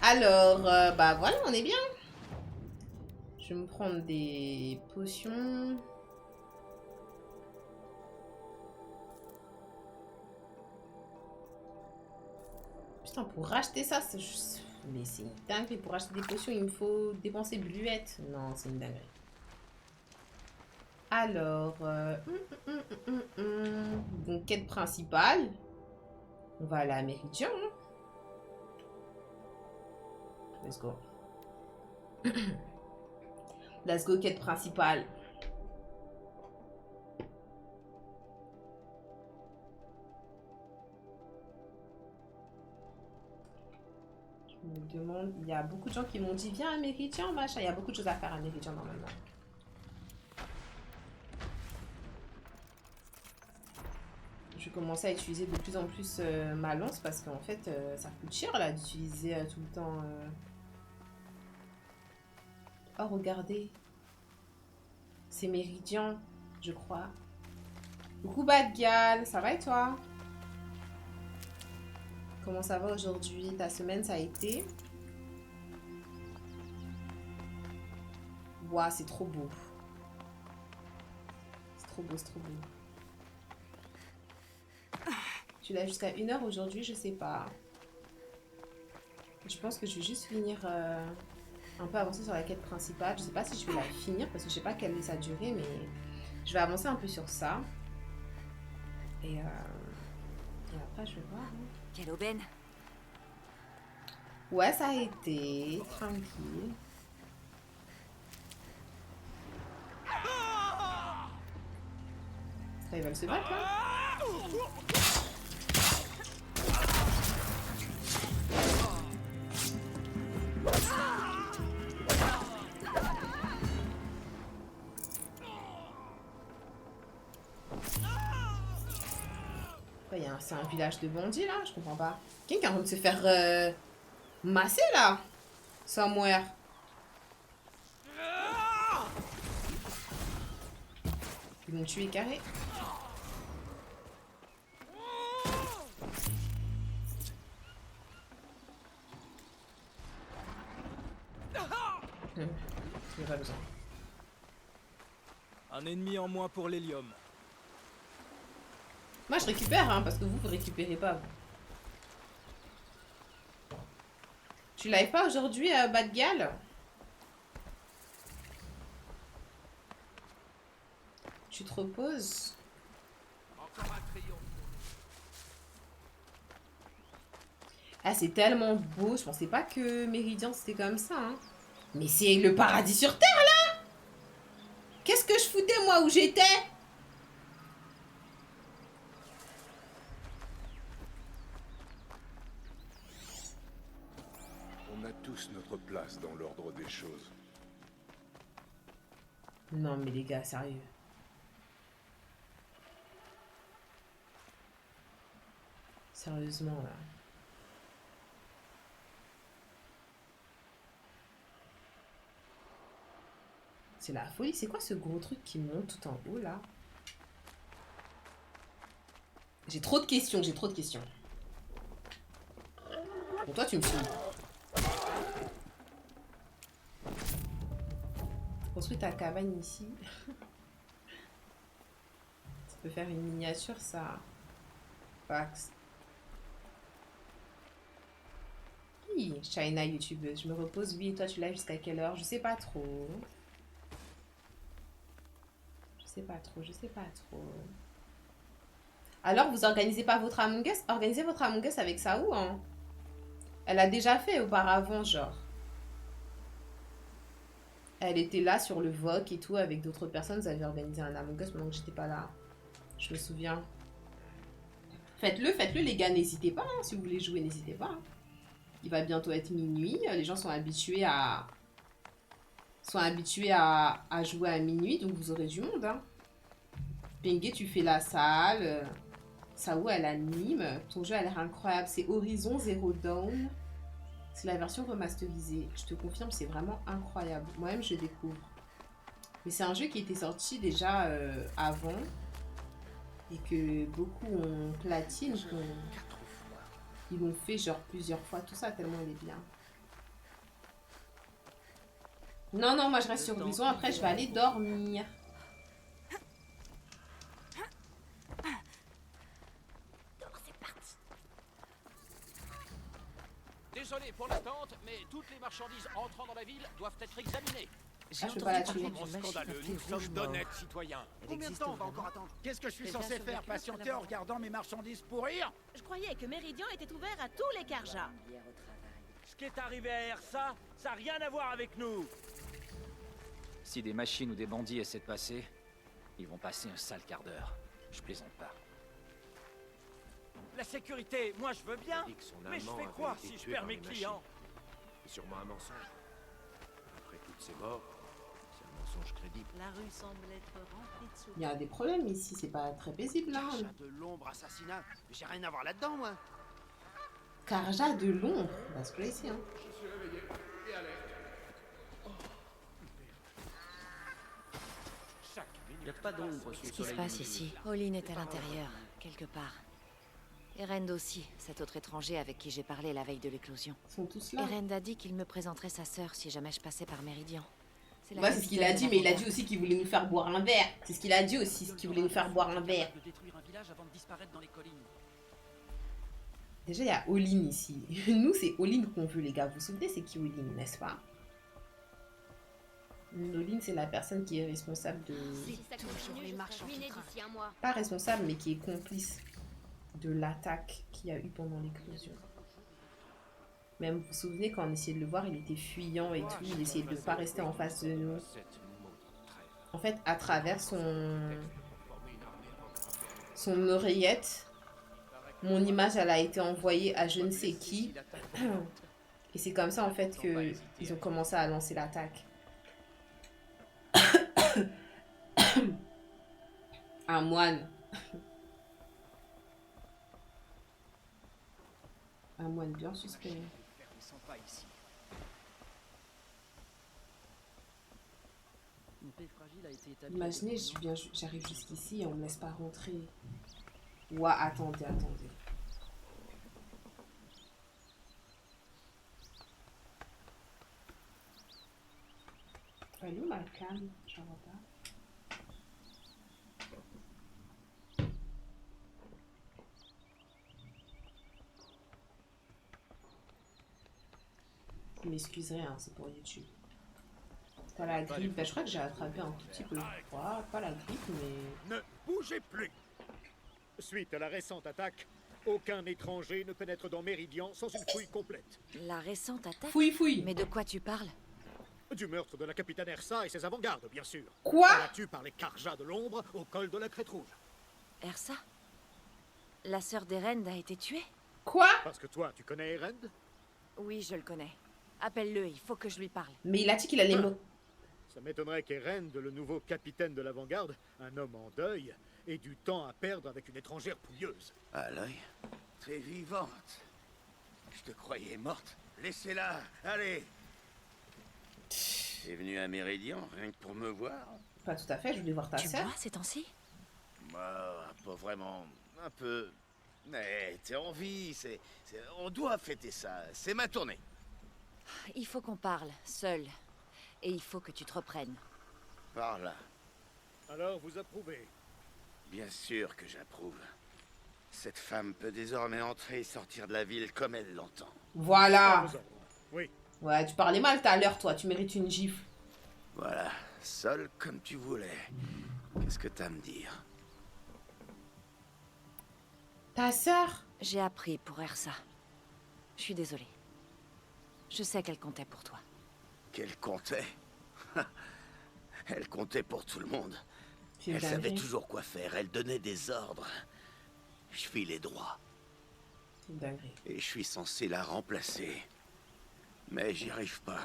Alors, bah voilà, on est bien. Je vais me prendre des potions. Putain, pour racheter ça, c'est juste... Mais c'est une dinguerie. Pour acheter des potions, il me faut dépenser bluette. Non, c'est une dinguerie. Alors, donc, quête principale. On va aller à Méridien. Hein. Let's go. Let's go, quête principale. Je me demande, il y a beaucoup de gens qui m'ont dit viens à Méridien, machin. Il y a beaucoup de choses à faire à Méridien normalement. Je vais commencer à utiliser de plus en plus ma lance parce qu'en fait ça coûte cher là d'utiliser tout le temps. Oh regardez, c'est Méridien, je crois. Coucou Badgal, ça va et toi? Comment ça va aujourd'hui? Ta semaine ça a été? Ouah, c'est trop beau. C'est trop beau, c'est trop beau. Tu l'as jusqu'à 1h aujourd'hui, je sais pas. Je pense que je vais juste finir un peu avancer sur la quête principale. Je sais pas si je vais la finir parce que je sais pas quelle est sa durée, mais je vais avancer un peu sur ça. Et après, je vais voir. Hein. Quelle aubaine! Ouais, ça a été tranquille. Ils veulent se battre là. C'est un village de bandits là, je comprends pas. Quelqu'un qui est en train de se faire masser là. Somewhere. Ils m'ont tué carré. Il n'y a pas besoin. Un ennemi en moins pour l'hélium. Moi je récupère hein, parce que vous récupérez pas vous. Tu live pas aujourd'hui Badgal? Tu te reposes? Ah c'est tellement beau, je pensais pas que Méridien c'était comme ça hein. Mais c'est le paradis sur terre là. Qu'est-ce que je foutais moi où j'étais? On a tous notre place dans l'ordre des choses. Non mais les gars, sérieux. Sérieusement là. C'est la folie. C'est quoi ce gros truc qui monte tout en haut là? J'ai trop de questions, j'ai trop de questions. Bon, toi tu me suis. Construis ta cabane ici. Ça peut faire une miniature ça. Fax. Oui, China youtubeuse. Je me repose, oui, et toi tu live jusqu'à quelle heure? Je sais pas trop. Je sais pas trop, je sais pas trop. Alors, vous organisez pas votre Among Us? Organisez votre Among Us avec Saou, hein? Elle a déjà fait auparavant, genre. Elle était là sur le VOC et tout, avec d'autres personnes. Vous avez organisé un Among Us pendant que j'étais pas là. Je me souviens. Faites-le, les gars, n'hésitez pas. Hein. Si vous voulez jouer, n'hésitez pas. Hein. Il va bientôt être minuit. Les gens sont habitués à jouer à minuit, donc vous aurez du monde. Hein. Pengue, tu fais la salle. Saou, elle anime. Ton jeu a l'air incroyable. C'est Horizon Zero Dawn. C'est la version remasterisée. Je te confirme, c'est vraiment incroyable. Moi-même, je découvre. Mais c'est un jeu qui était sorti déjà avant. Et que beaucoup ont platine. Ils l'ont fait genre plusieurs fois. Tout ça, tellement il est bien. Non, non, moi je reste sur Horizon. Après, je vais aller dormir. Désolé pour l'attente, mais toutes les marchandises entrant dans la ville doivent être examinées. Ah, je peux pas la tuer. Comment scandaleux, nous sommes d'honnêtes citoyens. Combien de temps on va encore attendre? Qu'est-ce que je suis censé faire? Patienter en regardant mes marchandises pourrir? Je croyais que Méridian était ouvert à tous les Karjas. Ce qui est arrivé à Ersa, ça n'a rien à voir avec nous. Si des machines ou des bandits essaient de passer, ils vont passer un sale quart d'heure. Je plaisante pas. La sécurité, moi je veux bien, dit que son mais je amant fais avait quoi été si je tué perds par mes les clients? C'est sûrement un mensonge. Après toutes ces morts, c'est un mensonge crédible. La rue semble être remplie de Il y a des problèmes ici, c'est pas très paisible là. Karja de l'ombre, assassinat. Mais j'ai rien à voir là-dedans, moi. Karja de l'ombre. That's crazy, hein. Il n'y a pas d'ombre sous Ce le qui se soleil. passe ici. Olin est à l'intérieur, quelque part. Erend aussi, cet autre étranger avec qui j'ai parlé la veille de l'éclosion. Ils sont tous là. Erend a dit qu'il me présenterait sa sœur si jamais je passais par Méridian. La Ouais, c'est ce qu'il a dit, capitaine de mais il a la dit aussi qu'il voulait nous faire boire un verre. C'est ce qu'il a dit aussi, qu'il voulait nous faire boire un verre. De détruire un village avant de disparaître dans les collines. Déjà, il y a Olin ici. Nous, c'est Olin qu'on veut, les gars. Vous vous souvenez, c'est qui Olin, n'est-ce pas? Olin, c'est la personne qui est responsable de... Si ça continue, je serai ruinée d'ici un mois. Pas responsable, mais qui est complice de l'attaque qu'il y a eu pendant l'éclosion. Même, vous vous souvenez, quand on essayait de le voir, il était fuyant et tout. Il essayait de ne pas rester en face de nous. En fait, à travers son oreillette, mon image, elle a été envoyée à je ne sais qui. Et c'est comme ça, en fait, qu'ils ont commencé à lancer l'attaque. Un moine. Un moine bien suspect. Ils sont pas ici. Une paix fragile a été établie. Imaginez, j'arrive jusqu'ici et on me laisse pas rentrer. Ouah, attendez. Elle est où ma canne? Je vois pas. Vous m'excuserez, hein, c'est pour YouTube. Pas la grippe, bah, je crois que j'ai attrapé un tout petit peu. Pas la grippe, mais... Ne bougez plus! Suite à la récente attaque, aucun étranger ne pénètre dans Méridian sans une fouille complète. La récente attaque? Fouille. Mais de quoi tu parles? Du meurtre de la capitaine Ersa et ses avant-gardes, bien sûr. Quoi? Abattu par les Karjas de l'ombre au col de la Crête Rouge. Ersa? La sœur d'Erend a été tuée? Quoi? Parce que toi, tu connais Erend? Oui, je le connais. Appelle-le, il faut que je lui parle. Mais il a dit qu'il allait me... Ça m'étonnerait qu'Erend, le nouveau capitaine de l'avant-garde, un homme en deuil, ait du temps à perdre avec une étrangère pouilleuse. Aloy, t'es vivante. Je te croyais morte. Laissez-la, allez. T'es venu à Méridian rien que pour me voir? Pas tout à fait, je voulais voir ta Tu sœur. bois ces temps-ci? Bah, pas vraiment. Un peu. Mais t'es en vie, on doit fêter ça. C'est ma tournée. Il faut qu'on parle, seul. Et il faut que tu te reprennes. Par là. Alors, vous approuvez? Bien sûr que j'approuve. Cette femme peut désormais entrer et sortir de la ville comme elle l'entend. Voilà. À vos ordres. Oui. Ouais, tu parlais mal tout à l'heure, toi. Tu mérites une gifle. Voilà, seul comme tu voulais. Qu'est-ce que t'as à me dire? Ta sœur? J'ai appris pour Ersa. Je suis désolée. Je sais qu'elle comptait pour toi. Qu'elle comptait? Elle comptait pour tout le monde. C'est une Elle savait dinguerie. toujours quoi faire, elle donnait des ordres. Je filais droit. C'est une dinguerie. Et je suis censé la remplacer. Mais j'y arrive pas.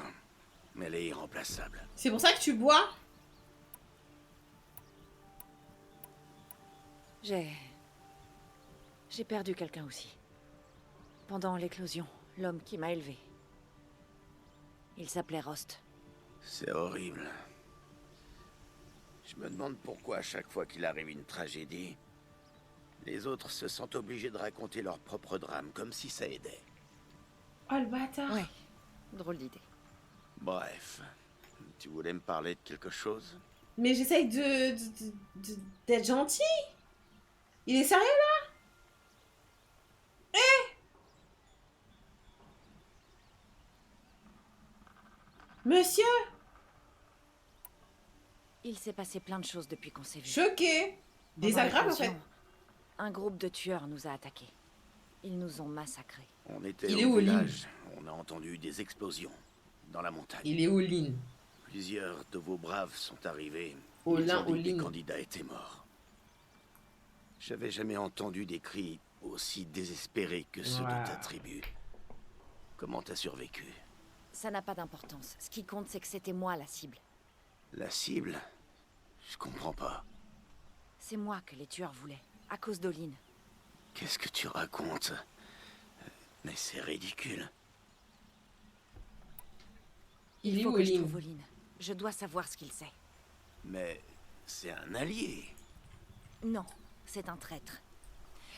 Mais elle est irremplaçable. C'est pour ça que tu bois? J'ai perdu quelqu'un aussi. Pendant l'éclosion, l'homme qui m'a élevé. Il s'appelait Rost. C'est horrible. Je me demande pourquoi à chaque fois qu'il arrive une tragédie, les autres se sentent obligés de raconter leur propre drame, comme si ça aidait. Oh, le bâtard. Ouais, drôle d'idée. Bref, Tu voulais me parler de quelque chose? Mais j'essaye d'être gentil. Il est sérieux là? Monsieur? Il s'est passé plein de choses depuis qu'on s'est vus. Choqué. Pendant Désagréable en l'éclosion, fait. Un groupe de tueurs nous a attaqués. Ils nous ont massacrés. On était Il est au au lit. village. On a entendu des explosions dans la montagne. Il est all-in. Plusieurs de vos braves sont arrivés. All-in, Ils ont dit que les all-in. candidats étaient morts. J'avais jamais entendu des cris aussi désespérés que ceux de ta tribu. Comment t'as survécu? Ça n'a pas d'importance. Ce qui compte, c'est que c'était moi la cible. La cible? Je comprends pas. C'est moi que les tueurs voulaient, à cause d'Olin. Qu'est-ce que tu racontes? Mais c'est ridicule. Il est faut que je all-in. trouve Olin. Je dois savoir ce qu'il sait. Mais c'est un allié. Non, c'est un traître.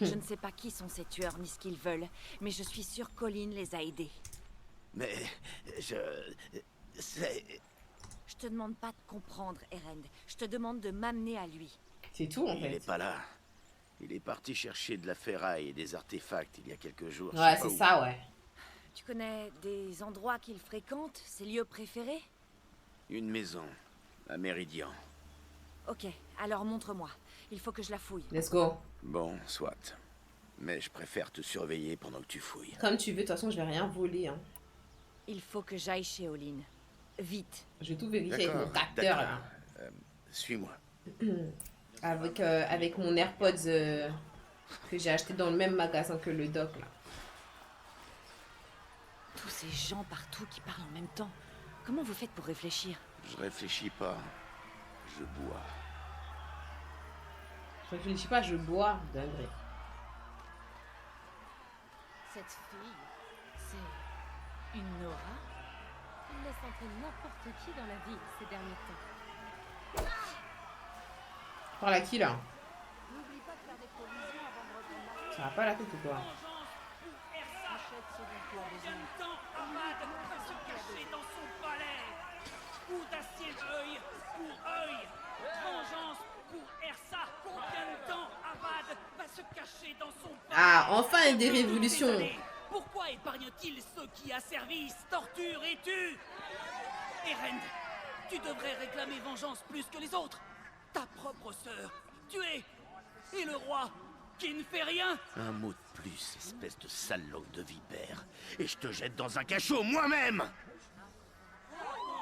Je ne sais pas qui sont ces tueurs ni ce qu'ils veulent, mais je suis sûre qu'Olin les a aidés. Mais c'est... Je te demande pas de comprendre, Erend. Je te demande de m'amener à lui. C'est tout en Il fait. est pas là. Il est parti chercher de la ferraille et des artefacts il y a quelques jours. je Ouais, sais pas c'est où. ça, ouais. Tu connais des endroits qu'il fréquente, ses lieux préférés? Une maison, à Méridian. Ok, alors montre-moi. Il faut que je la fouille. Let's go. Bon, soit. Mais je préfère te surveiller pendant que tu fouilles. Comme tu veux, de toute façon, je vais rien voler. Hein. Il faut que j'aille chez Olin. Vite. Je vais tout vérifier avec mon D'accord, capteur là. Suis-moi. Avec mon AirPods que j'ai acheté dans le même magasin que le doc là. Tous ces gens partout qui parlent en même temps. Comment vous faites pour réfléchir? Je réfléchis pas. Je bois. Je réfléchis pas, je bois. Dinguerie. Cette fille, c'est une Nora. Elle laisse entrer n'importe qui dans la ville ces derniers temps. Par la qui là? N'oublie pas de faire des provisions avant de reprendre la route. Ça va pas la tête ou quoi? Achète ce dont tu as besoin. temps Ahmad va se cacher dans son palais? Coup d'acier œil pour œil. Vengeance pour Ersa. Combien de temps Ahmad va se cacher dans son palais? Ah, enfin des Depuis révolutions. des années, pourquoi épargne-t-il ceux qui asservissent, torturent et tuent? Erend, tu devrais réclamer vengeance plus que les autres. Ta propre sœur, tuée. Et le roi, qui ne fait rien. Un mot de plus, espèce de salaud de vipère. Et je te jette dans un cachot moi-même.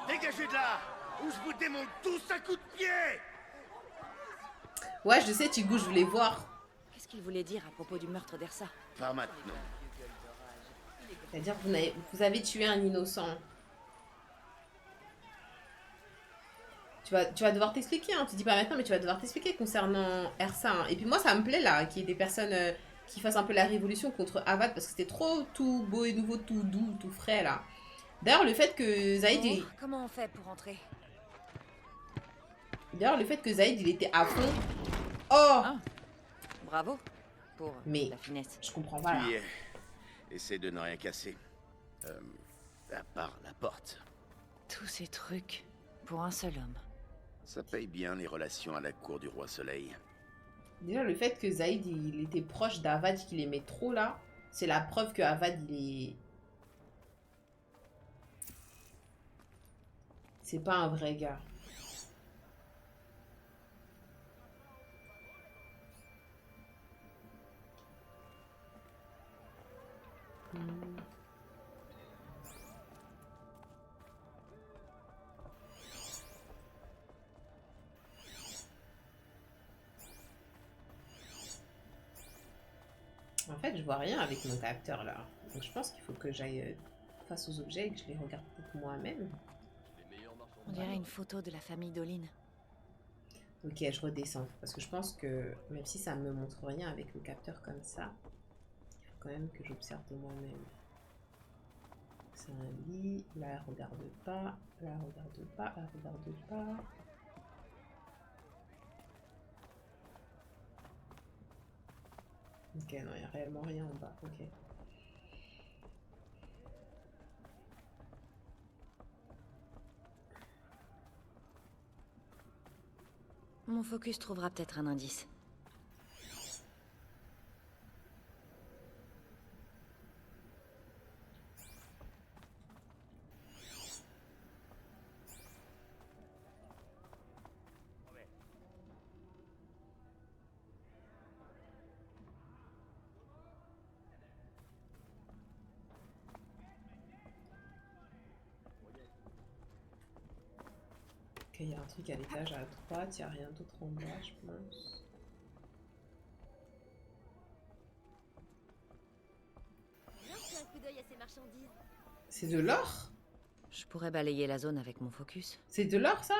Dégagez de là, ou je vous démonte tous à coups de pied. Ouais, je sais, Tigou, je voulais voir. Qu'est-ce qu'il voulait dire à propos du meurtre d'Ersa? Pas maintenant. C'est-à-dire que vous avez tué un innocent. Tu vas devoir t'expliquer, hein. Tu dis pas maintenant, mais tu vas devoir t'expliquer concernant Ersa. Hein. Et puis moi, ça me plaît là, qu'il y ait des personnes qui fassent un peu la révolution contre Avad, parce que c'était trop tout beau et nouveau, tout doux, tout frais là. D'ailleurs, le fait que Zaïd... Bon, comment on fait pour entrer? D'ailleurs, le fait que Zaïd, il était à fond... Oh Ah, bravo pour Mais la finesse. je comprends pas là. Tu y es. Essaie de ne rien casser. À part la porte. Tous ces trucs pour un seul homme. Ça paye bien les relations à la cour du roi Soleil. Déjà, le fait que Zaïd, il était proche d'Avad, qu'il aimait trop là, c'est la preuve que Avad, il est... C'est pas un vrai gars. En fait, je vois rien avec mon capteur là. Donc je pense qu'il faut que j'aille face aux objets et que je les regarde pour moi-même. On dirait une photo de la famille d'Olin. Ok, je redescends. Parce que je pense que même si ça me montre rien avec le capteur comme ça, il faut quand même que j'observe de moi-même. C'est un lit. Là, elle regarde pas. Là, elle regarde pas. Elle regarde pas. Ok, non, il n'y a réellement rien en bas. Ok. Mon focus trouvera peut-être un indice. Ok, il y a un truc à l'étage à droite, il n'y a rien d'autre en bas, je pense. Viens jeter un coup d'œil à ces marchandises. C'est de l'or? Je pourrais balayer la zone avec mon focus. C'est de l'or, ça?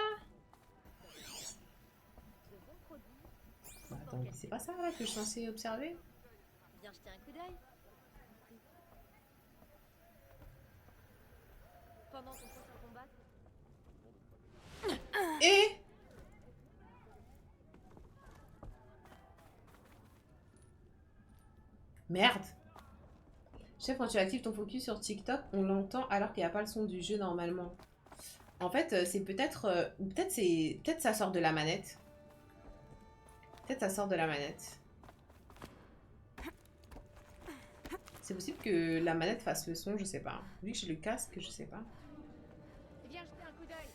De bons produits. Bah, attends, c'est pas ça là que je suis censée observer? Viens jeter un coup d'œil. Pendant ton prochain combat. Et merde. Chef, quand tu actives ton focus sur TikTok, on l'entend alors qu'il n'y a pas le son du jeu normalement. En fait, c'est peut-être... peut-être ça sort de la manette. Peut-être ça sort de la manette. C'est possible que la manette fasse le son, je sais pas. Vu que j'ai le casque, je sais pas. Viens jeter un coup d'œil.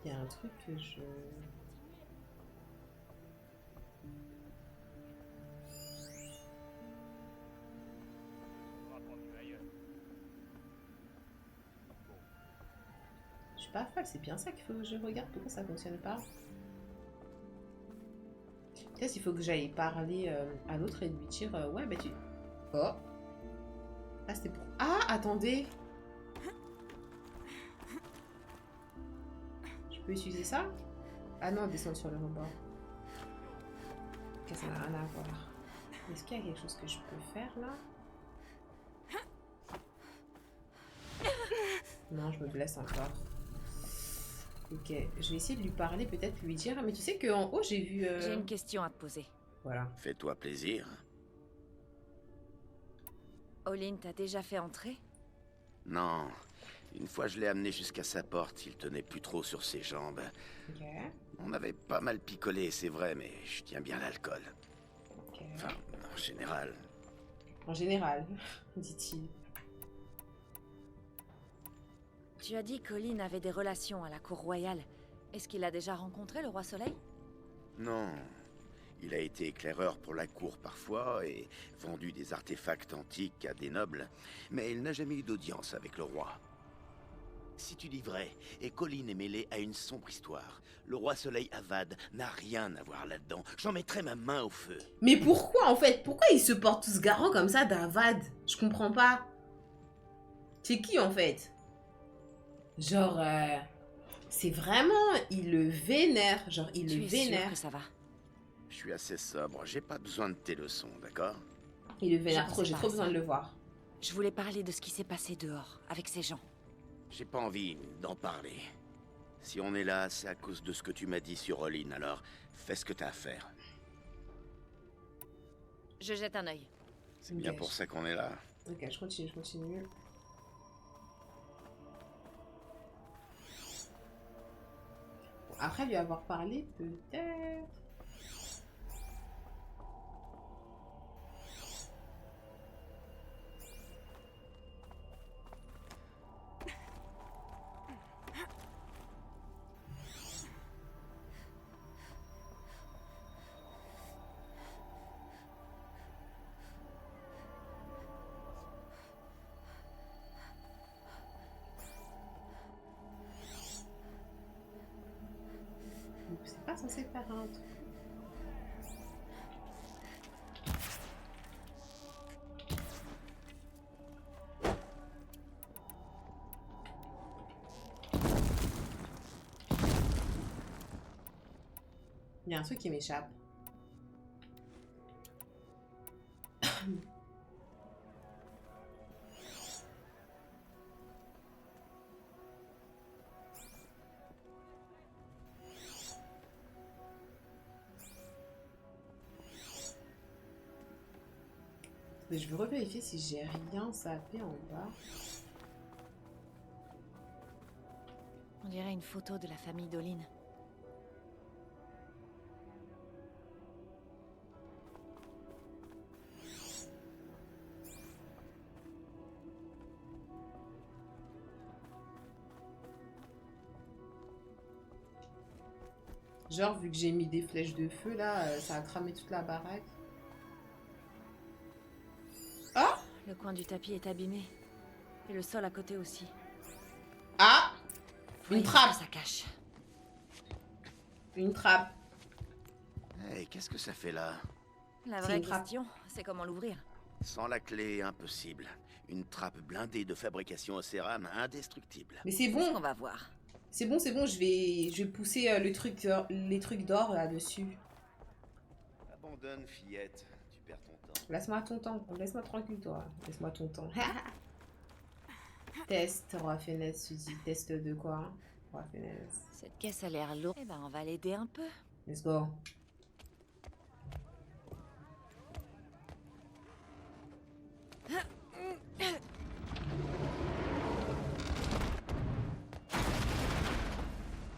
Il y a un truc que je... Je suis pas folle, c'est bien ça qu'il faut que je regarde. Pourquoi ça fonctionne pas? Peut-être qu'il faut que j'aille parler à l'autre et lui dire ouais, bah tu... Oh. Ah, c'était pour... Ah, attendez. Je peux utiliser ça? Ah non, descendre sur le rebord. Ok, ça n'a rien à voir. Est-ce qu'il y a quelque chose que je peux faire là? Non, je me blesse encore. Ok, je vais essayer de lui parler, peut-être lui dire. Mais tu sais qu'en haut, j'ai vu... J'ai une question à te poser. Voilà. Fais-toi plaisir. Olin t'a déjà fait entrer? Non. Une fois, je l'ai amené jusqu'à sa porte. Il tenait plus trop sur ses jambes. Ok. On avait pas mal picolé, c'est vrai, mais je tiens bien l'alcool. Ok. Enfin, en général. En général, dit-il. Tu as dit qu'Olin avait des relations à la cour royale. Est-ce qu'il a déjà rencontré le roi Soleil? Non. Il a été éclaireur pour la cour parfois et vendu des artefacts antiques à des nobles, mais il n'a jamais eu d'audience avec le roi. Si tu dis vrai, et Colin est mêlé à une sombre histoire, le roi Soleil Avad n'a rien à voir là-dedans. J'en mettrai ma main au feu. Mais pourquoi en fait? Pourquoi ils se portent tous garants comme ça d'Avad? Je comprends pas. C'est qui en fait? Genre, c'est vraiment, il le vénère. Genre, il le vénère. Sûr que ça va? Je suis assez sobre, j'ai pas besoin de tes leçons, d'accord? Il le vénère Je trop, j'ai pensais trop pas à besoin ça. de le voir. Je voulais parler de ce qui s'est passé dehors, avec ces gens. J'ai pas envie d'en parler. Si on est là, c'est à cause de ce que tu m'as dit sur Olin, alors fais ce que t'as à faire. Je jette un œil. C'est bien pour ça qu'on est là. Ok, je continue, je continue. Bon, après lui avoir parlé, peut-être... C'est pas censé faire un truc. Il y a un truc qui m'échappe. Mais je vais revérifier si j'ai rien zappé en bas. On dirait une photo de la famille Dolin. Genre, vu que j'ai mis des flèches de feu, là, ça a cramé toute la baraque. Ah! Le coin du tapis est abîmé. Et le sol à côté aussi. Ah! Une Voyons trappe! ce que ça cache. Une trappe. Hey, qu'est-ce que ça fait là? La C'est vraie une trappe. question, c'est comment l'ouvrir. Sans la clé, impossible. Une trappe blindée de fabrication au cérame, indestructible. Mais c'est C'est ce bon! qu'on va voir. C'est bon, je vais pousser les trucs d'or là-dessus. Abandonne, fillette. Tu perds ton temps. Laisse-moi ton temps. Laisse-moi tranquille, toi. Laisse-moi ton temps. Test, roi Fenès, Suzy. Test de quoi? Roi Fenès. Cette caisse a l'air lourde. Eh ben, on va l'aider un peu. Let's go.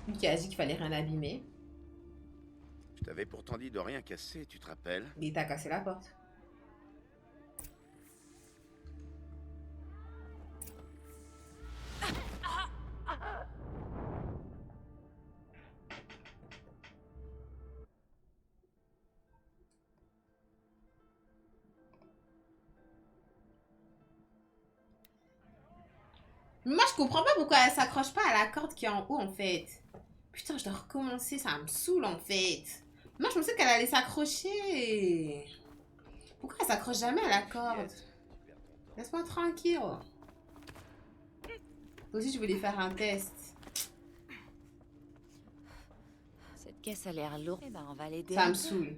Lui qui a dit qu'il fallait rien abîmer. Je t'avais pourtant dit de rien casser, tu te rappelles? Et t'as cassé la porte. Moi, je comprends pas pourquoi elle s'accroche pas à la corde qui est en haut, en fait. Putain, je dois recommencer, ça me saoule, en fait. Moi, je pensais qu'elle allait s'accrocher. Pourquoi elle s'accroche jamais à la corde? Laisse-moi tranquille. Moi aussi, je voulais faire un test. Cette caisse a l'air lourde. Eh ben, on va l'aider Ça un me peu. saoule.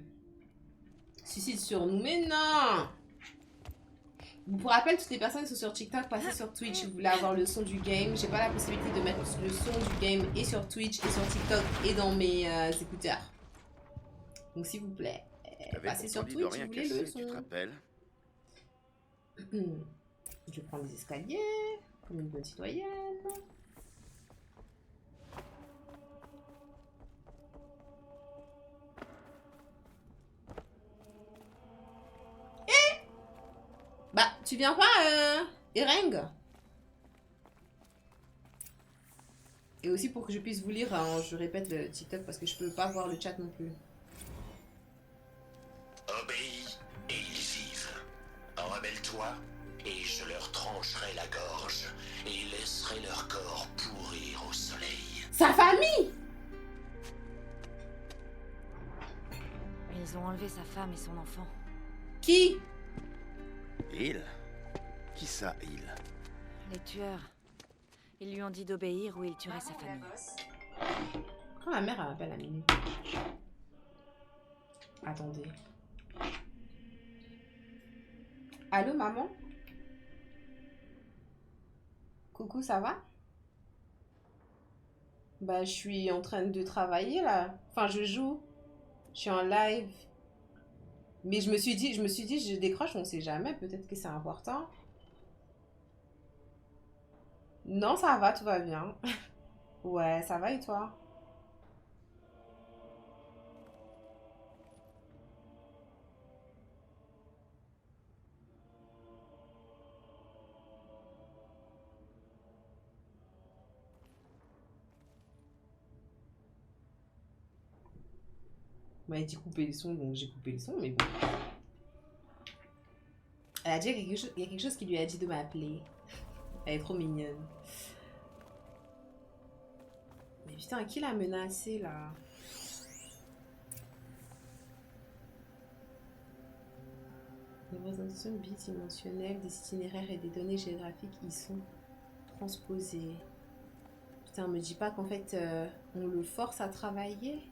Suicide sur nous, mais non! Pour rappel, toutes les personnes qui sont sur TikTok, passez sur Twitch si vous voulez avoir le son du game. J'ai pas la possibilité de mettre le son du game et sur Twitch et sur TikTok et dans mes écouteurs. Donc s'il vous plaît, passez sur Twitch si vous voulez le son. Tu te rappelles? Je vais prendre les escaliers, comme une bonne citoyenne. Bah, tu viens pas, Ereng? Et aussi pour que je puisse vous lire, hein, je répète le TikTok parce que je peux pas voir le chat non plus. Obéis et ils vivent. Rebelle-toi et je leur trancherai la gorge et laisserai leur corps pourrir au soleil. Sa famille! Ils ont enlevé sa femme et son enfant. Qui? Il? Qui ça, il? Les tueurs. Ils lui ont dit d'obéir ou il tuerait sa famille. Quand ma mère elle m'appelle à minuit. Attendez. Allô, maman? Coucou, ça va? Bah, je suis en train de travailler là. Enfin, je joue. Je suis en live. Mais je me suis dit, je décroche, on sait jamais. Peut-être que c'est important. Non, ça va, tout va bien. Ouais, ça va et toi? On m'a dit couper le son, donc j'ai coupé le son, mais bon. Elle a dit il y a quelque chose qui lui a dit de m'appeler. Elle est trop mignonne. Mais putain, qui l'a menacée là? Les représentations bidimensionnelles des itinéraires et des données géographiques y sont transposées. Putain, me dis pas qu'en fait on le force à travailler.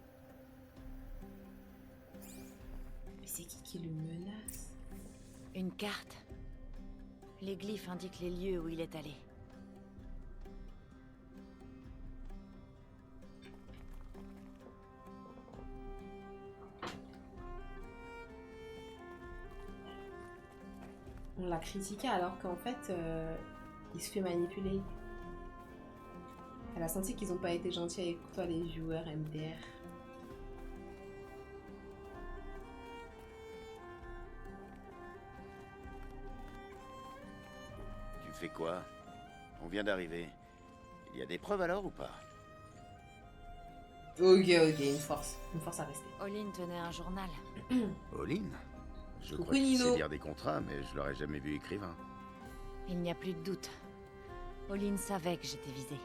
Mais c'est qui le menace? Une carte. Les glyphes indiquent les lieux où il est allé. On l'a critiqué alors qu'en fait, il se fait manipuler. Elle a senti qu'ils n'ont pas été gentils avec toi, les viewers MDR. Tu fais quoi? On vient d'arriver. Il y a des preuves alors ou pas? Ok, une force à rester. Olin tenait un journal. Olin? Je Coucou, crois qu'il Nino. sait lire des contrats, mais je l'aurais jamais vu écrivain. Il n'y a plus de doute. Olin savait que j'étais visée.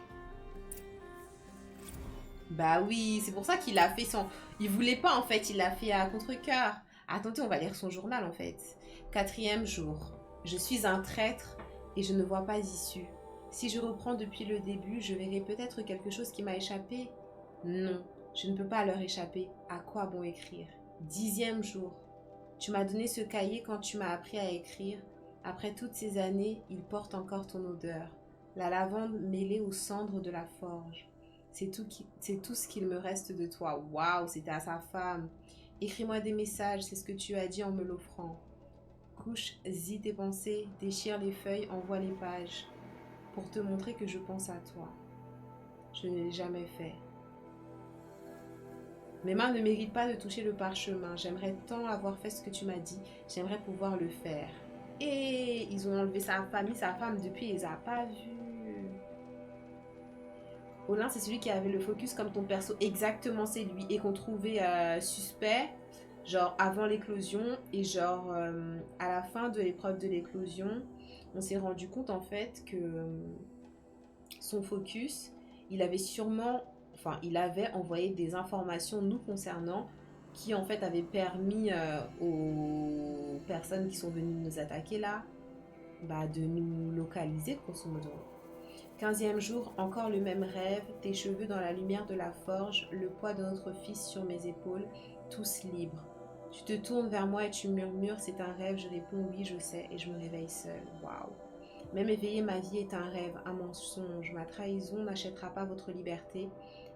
Bah oui, c'est pour ça qu'il a fait son... Il voulait pas en fait, il l'a fait à contre-cœur. Attendez, on va lire son journal en fait. 4e jour. Je suis un traître et je ne vois pas d'issue. Si je reprends depuis le début, je verrai peut-être quelque chose qui m'a échappé. Non, je ne peux pas leur échapper. À quoi bon écrire? 10e jour. Tu m'as donné ce cahier quand tu m'as appris à écrire. Après toutes ces années, il porte encore ton odeur. La lavande mêlée aux cendres de la forge. C'est tout ce qu'il me reste de toi. Waouh, c'était à sa femme. Écris-moi des messages, c'est ce que tu as dit en me l'offrant. Couche-y tes pensées, déchire les feuilles, envoie les pages. Pour te montrer que je pense à toi. Je ne l'ai jamais fait. Mes mains ne méritent pas de toucher le parchemin. J'aimerais tant avoir fait ce que tu m'as dit. J'aimerais pouvoir le faire. Et ils ont enlevé sa femme depuis, il les a pas vus. Olin, c'est celui qui avait le focus comme ton perso. Exactement, c'est lui. Et qu'on trouvait suspect, genre avant l'éclosion. Et genre, à la fin de l'épreuve de l'éclosion, on s'est rendu compte en fait que son focus, il avait sûrement... Enfin, il avait envoyé des informations nous concernant qui en fait avaient permis aux personnes qui sont venues nous attaquer là, de nous localiser grosso modo. 15e jour, encore le même rêve, tes cheveux dans la lumière de la forge, le poids de notre fils sur mes épaules, tous libres. Tu te tournes vers moi et tu murmures, c'est un rêve, je réponds oui, je sais, et je me réveille seule. Waouh. Même éveillée, ma vie est un rêve, un mensonge. Ma trahison n'achètera pas votre liberté,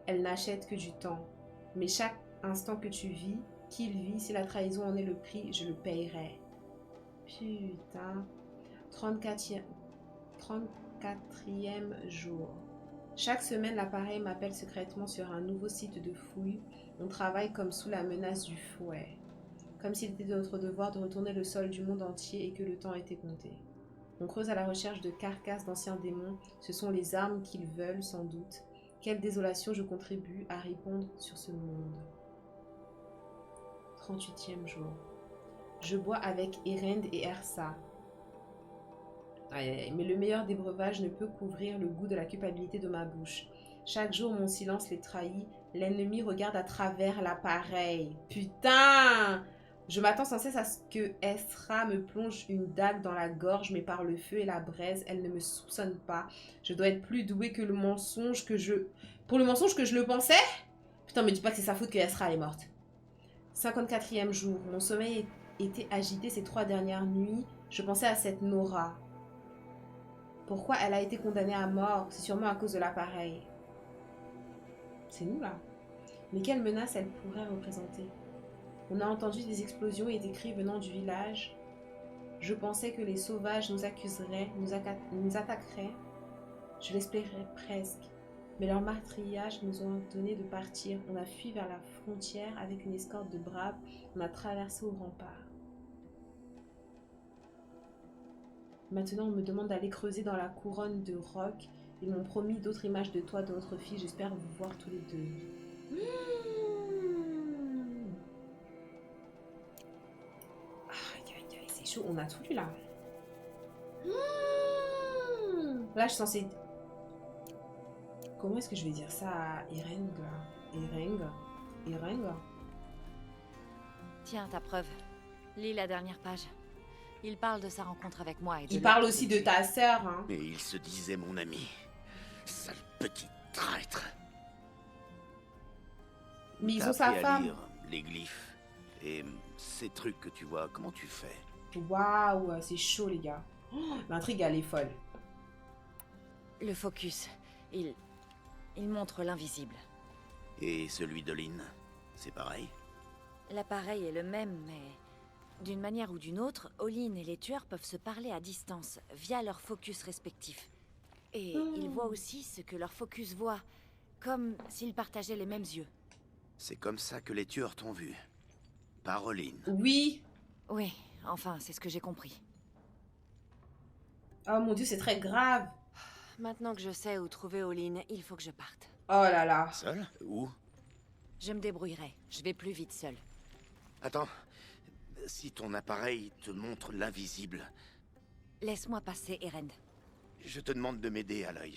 elle n'achète que du temps. Mais chaque instant que tu vis, qu'il vit, si la trahison en est le prix, je le payerai. Putain. 34e jour. Chaque semaine, l'appareil m'appelle secrètement sur un nouveau site de fouille. On travaille comme sous la menace du fouet. Comme s'il était de notre devoir de retourner le sol du monde entier et que le temps était compté. On creuse à la recherche de carcasses d'anciens démons. Ce sont les armes qu'ils veulent, sans doute. Quelle désolation je contribue à répondre sur ce monde. 38e jour. Je bois avec Erend et Ersa. Mais le meilleur des breuvages ne peut couvrir le goût de la culpabilité de ma bouche. Chaque jour, mon silence les trahit. L'ennemi regarde à travers l'appareil. Putain! Je m'attends sans cesse à ce que Esra me plonge une dague dans la gorge, mais par le feu et la braise, elle ne me soupçonne pas. Je dois être plus douée que le mensonge que je... Pour le mensonge que je le pensais? Putain, me dis pas que c'est sa faute que Esra est morte. 54e jour. Mon sommeil était agité ces 3 dernières nuits. Je pensais à cette Nora. Pourquoi elle a été condamnée à mort? C'est sûrement à cause de l'appareil. C'est nous, là. Mais quelle menace elle pourrait représenter? On a entendu des explosions et des cris venant du village. Je pensais que les sauvages nous accuseraient, nous attaqueraient. Je l'espérais presque. Mais leur martriage nous ont ordonné de partir. On a fui vers la frontière avec une escorte de braves. On a traversé au rempart. Maintenant, on me demande d'aller creuser dans la couronne de roc. Ils m'ont promis d'autres images de toi, de notre fille. J'espère vous voir tous les deux. C'est chaud, on a tout lu là. Là, je suis censée... Comment est-ce que je vais dire ça à Ereng? Tiens, ta preuve. Lis la dernière page. Il parle de sa rencontre avec moi et de... Il parle aussi de ta sœur, hein. Et il se disait mon ami. Sale petit traître. Mais ils T'as ont sa appris à femme. lire les glyphes. Et ces trucs que tu vois, comment tu fais? Waouh, c'est chaud, les gars. L'intrigue, elle est folle. Le focus. Il montre l'invisible. Et celui de Lynn, c'est pareil? L'appareil est le même, mais D'une manière ou d'une autre, Olin et les tueurs peuvent se parler à distance, via leurs focus respectifs. Et ils voient aussi ce que leur focus voit, comme s'ils partageaient les mêmes yeux. C'est comme ça que les tueurs t'ont vu. Paroline. Oui. Oui, enfin, c'est ce que j'ai compris. Oh mon dieu, c'est très grave. Maintenant que je sais où trouver Olin, il faut que je parte. Oh là là. Seul? Où? Je me débrouillerai. Je vais plus vite seul. Attends. Si ton appareil te montre l'invisible... Laisse-moi passer, Erend. Je te demande de m'aider, Aloy.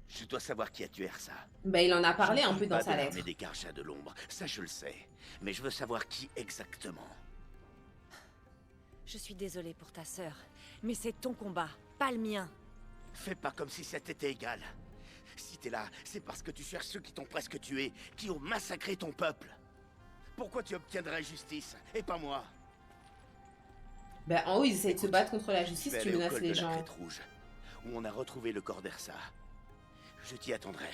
Je dois savoir qui a tué Ersa. Bah, il en a parlé un peu dans sa lettre. Je ne des Karja de l'ombre, ça je le sais. Mais je veux savoir qui exactement. Je suis désolée pour ta sœur, mais c'est ton combat, pas le mien. Fais pas comme si ça t'était égal. Si t'es là, c'est parce que tu cherches ceux qui t'ont presque tué, qui ont massacré ton peuple. Pourquoi tu obtiendrais justice, et pas moi? Ben, en haut, ils essayent de se battre contre la justice, Je vais tu aller au menaces col les de la gens. Crête Rouge, où on a retrouvé le corps d'Ersa. Je t'y attendrai.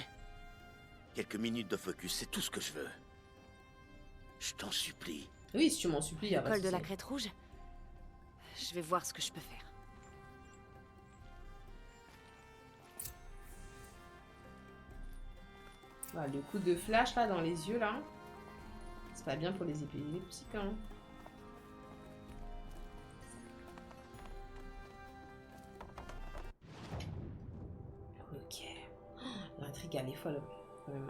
Quelques minutes de focus, c'est tout ce que je veux. Je t'en supplie. Oui, si tu m'en supplies. Le col de la Crête Rouge? Je vais voir ce que je peux faire. Voilà, le coup de flash là dans les yeux là. C'est pas bien pour les épileptiques hein. Ok. Oh, l'intrigue elle est folle quand même.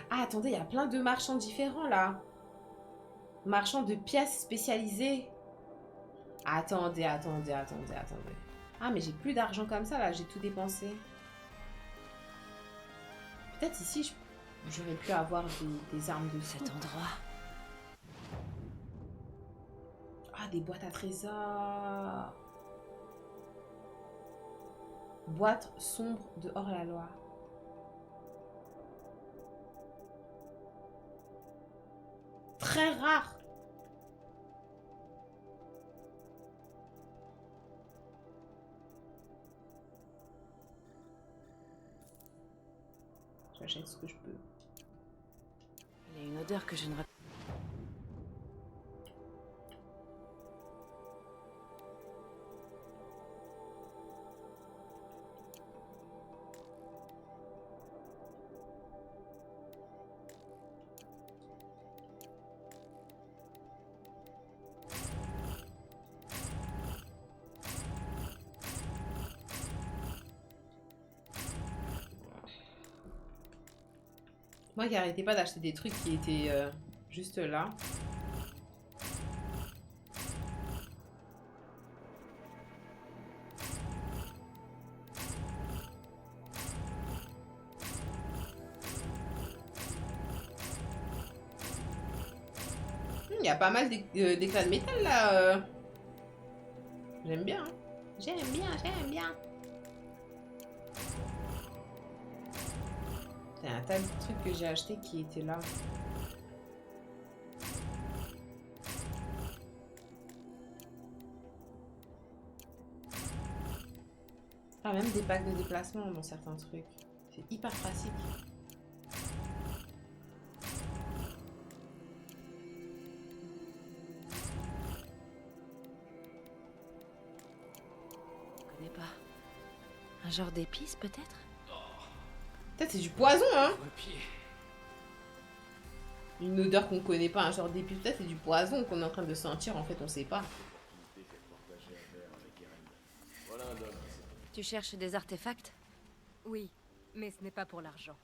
Ah attendez, il y a plein de marchands différents là. Marchands de pièces spécialisées. Attendez. Ah mais j'ai plus d'argent comme ça là, j'ai tout dépensé. Peut-être ici j'aurais pu avoir des armes de cet endroit. Ah, des boîtes à trésors. Boîte sombre de hors-la-loi. Très rare. J'achète ce que je peux. Il y a une odeur que je ne... Moi qui arrêtais pas d'acheter des trucs qui étaient juste là. Il y a pas mal d'éclats de métal là. J'aime bien. Hein. J'aime bien. Il y a un tas de trucs que j'ai acheté qui étaient là. Ah, même des packs de déplacement dans certains trucs. C'est hyper pratique. Je connais pas. Un genre d'épice peut-être? Peut-être c'est du poison, hein. Une odeur qu'on connaît pas, un genre d'épice. Peut-être c'est du poison qu'on est en train de sentir. En fait, on sait pas. Tu cherches des artefacts? Oui, mais ce n'est pas pour l'argent.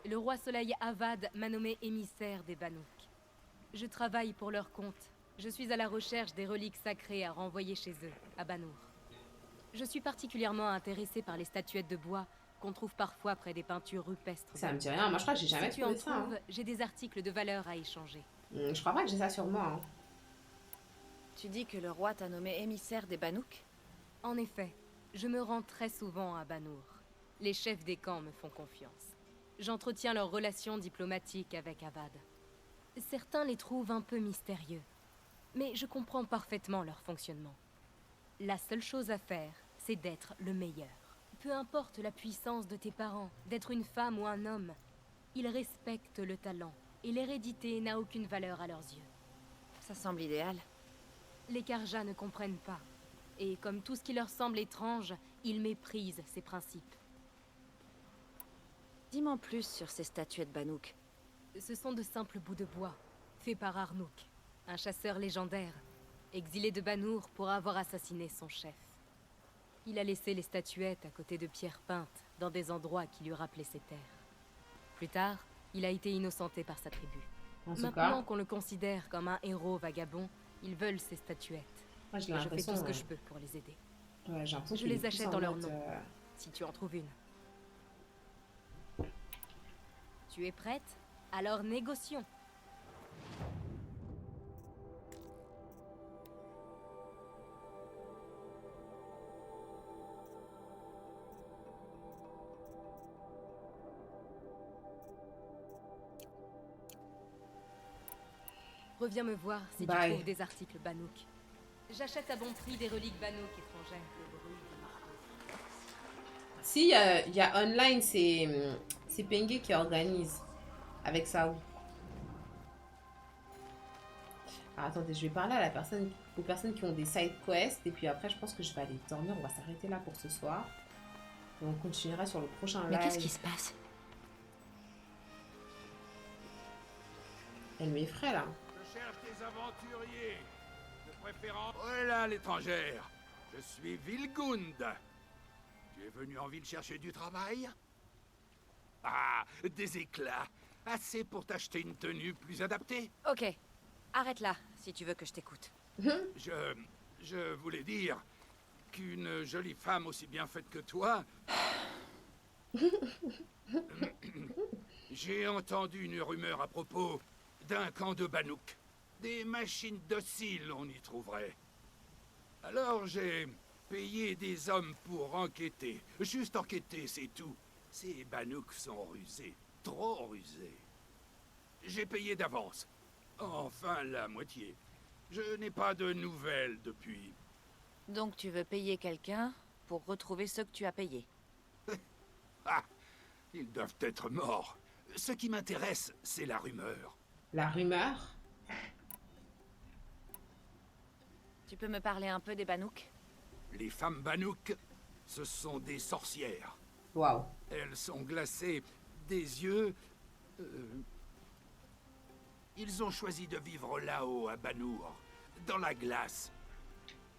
Le roi Soleil Avad m'a nommé émissaire des Banouks. Je travaille pour leur compte. Je suis à la recherche des reliques sacrées à renvoyer chez eux, à Banour. Je suis particulièrement intéressée par les statuettes de bois qu'on trouve parfois près des peintures rupestres. Ça me dit rien. Moi, je crois que j'ai jamais trouvé ça. Hein. J'ai des articles de valeur à échanger. Je crois pas que j'ai ça sur moi. Hein. Tu dis que le roi t'a nommé émissaire des Banouks? En effet, je me rends très souvent à Banour. Les chefs des camps me font confiance. J'entretiens leurs relations diplomatiques avec Avad. Certains les trouvent un peu mystérieux, mais je comprends parfaitement leur fonctionnement. La seule chose à faire, c'est d'être le meilleur. Peu importe la puissance de tes parents, d'être une femme ou un homme, ils respectent le talent, et l'hérédité n'a aucune valeur à leurs yeux. Ça semble idéal. Les Karja ne comprennent pas. Et comme tout ce qui leur semble étrange, ils méprisent ces principes. Dis-moi plus sur ces statuettes Banuk. Ce sont de simples bouts de bois, faits par Arnouk, un chasseur légendaire, exilé de Banour pour avoir assassiné son chef. Il a laissé les statuettes à côté de pierres peintes, dans des endroits qui lui rappelaient ses terres. Plus tard, il a été innocenté par sa tribu. Maintenant qu'on le considère comme un héros vagabond, ils veulent ces statuettes. Moi, je fais tout ce que je peux pour les aider. Ouais, j'ai l'impression je qu'il est les plus achète en dans leur mode, nom, si tu en trouves une. Tu es prête? Alors négocions. Reviens me voir si tu trouves des articles Banouk. J'achète à bon prix des reliques Banouk étrangères. Le bruit du marteau. Si, il y a online, c'est Pengue qui organise avec Sao. Ah, attendez, je vais parler à aux personnes qui ont des side quests. Et puis après, je pense que je vais aller dormir. On va s'arrêter là pour ce soir. Et on continuera sur le prochain live. Mais qu'est-ce qui se passe? Elle m'effraie là. Je cherche des aventuriers. De préférence... Voilà l'étrangère. Je suis Vilgund. Tu es venu en ville chercher du travail? Ah, des éclats. Assez pour t'acheter une tenue plus adaptée? Ok. Arrête là, si tu veux que je t'écoute. Je voulais dire qu'une jolie femme aussi bien faite que toi... J'ai entendu une rumeur à propos d'un camp de Banouk. Des machines dociles, on y trouverait. Alors j'ai payé des hommes pour enquêter. Juste enquêter, c'est tout. Ces Banouk sont rusés. Trop rusés. J'ai payé d'avance. Enfin, la moitié. Je n'ai pas de nouvelles depuis. Donc tu veux payer quelqu'un pour retrouver ceux que tu as payés? Ah, ils doivent être morts. Ce qui m'intéresse, c'est la rumeur. La rumeur? Tu peux me parler un peu des Banouk? Les femmes Banouk, ce sont des sorcières. Waouh. Elles sont glacées des yeux... Ils ont choisi de vivre là-haut, à Banour, dans la glace.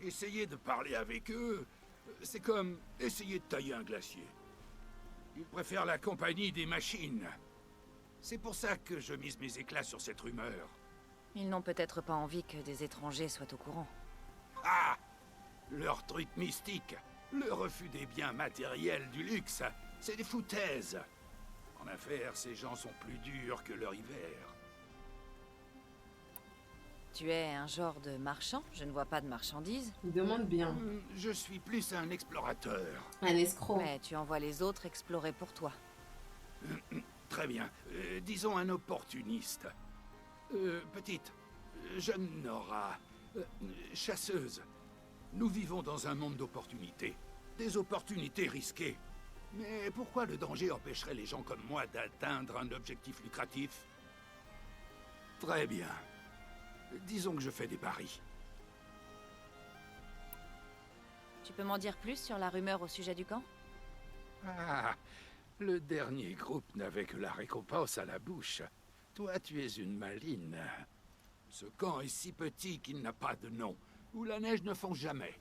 Essayer de parler avec eux, c'est comme essayer de tailler un glacier. Ils préfèrent la compagnie des machines. C'est pour ça que je mise mes éclats sur cette rumeur. Ils n'ont peut-être pas envie que des étrangers soient au courant. Ah! Leur truc mystique, le refus des biens matériels du luxe, c'est des foutaises. En affaires, ces gens sont plus durs que leur hiver. Tu es un genre de marchand? Je ne vois pas de marchandises. Il demande bien. Je suis plus un explorateur. Un escroc. Mais tu envoies les autres explorer pour toi. Très bien. Disons un opportuniste. Petite, jeune Nora, chasseuse. Nous vivons dans un monde d'opportunités. Des opportunités risquées. Mais pourquoi le danger empêcherait les gens comme moi d'atteindre un objectif lucratif? Très bien. Disons que je fais des paris. Tu peux m'en dire plus sur la rumeur au sujet du camp? Ah, le dernier groupe n'avait que la récompense à la bouche. Toi, tu es une maline. Ce camp est si petit qu'il n'a pas de nom, où la neige ne fond jamais.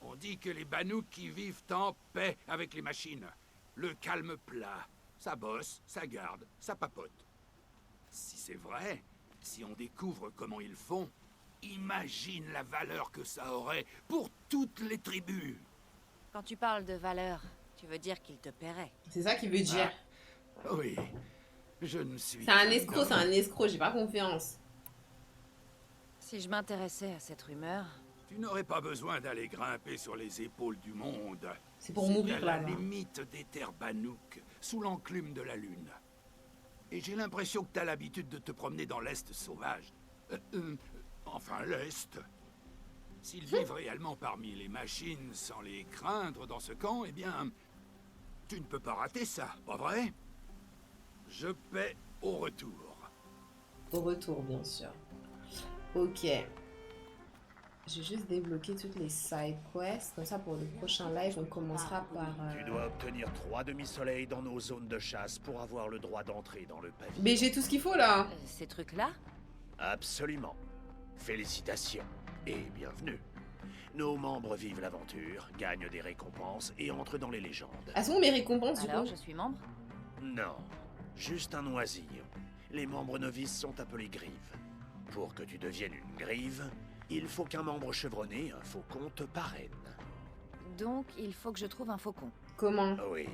On dit que les Banouk qui vivent en paix avec les machines. Le calme plat. Ça bosse, ça garde, ça papote. Si c'est vrai, si on découvre comment ils font, imagine la valeur que ça aurait pour toutes les tribus. Quand tu parles de valeur, tu veux dire qu'ils te paieraient? C'est ça qu'il veut dire. Ah, oui, je ne suis... C'est un escroc, j'ai pas confiance. Si je m'intéressais à cette rumeur... Tu n'aurais pas besoin d'aller grimper sur les épaules du monde. C'est pour mourir là. là. La limite des terres Banouk, sous l'enclume de la lune. Et j'ai l'impression que t'as l'habitude de te promener dans l'Est sauvage. Enfin, l'Est. S'ils vivent réellement parmi les machines sans les craindre dans ce camp, eh bien... Tu ne peux pas rater ça, pas vrai? Je paie au retour. Au retour, bien sûr. Ok. Je vais juste débloquer toutes les side quests. Comme ça, pour le prochain live, on commencera par... Tu dois obtenir 3 demi-soleils dans nos zones de chasse pour avoir le droit d'entrer dans le pavillon. Mais j'ai tout ce qu'il faut, là. Ces trucs-là? Absolument. Félicitations et bienvenue. Nos membres vivent l'aventure, gagnent des récompenses et entrent dans les légendes. Elles sont où mes récompenses, du Alors, coup? je suis membre? Non, juste un oisir. Les membres novices sont appelés grives. Pour que tu deviennes une grive, il faut qu'un membre chevronné, un faucon, te parraine. Donc, il faut que je trouve un faucon. Comment? Oui,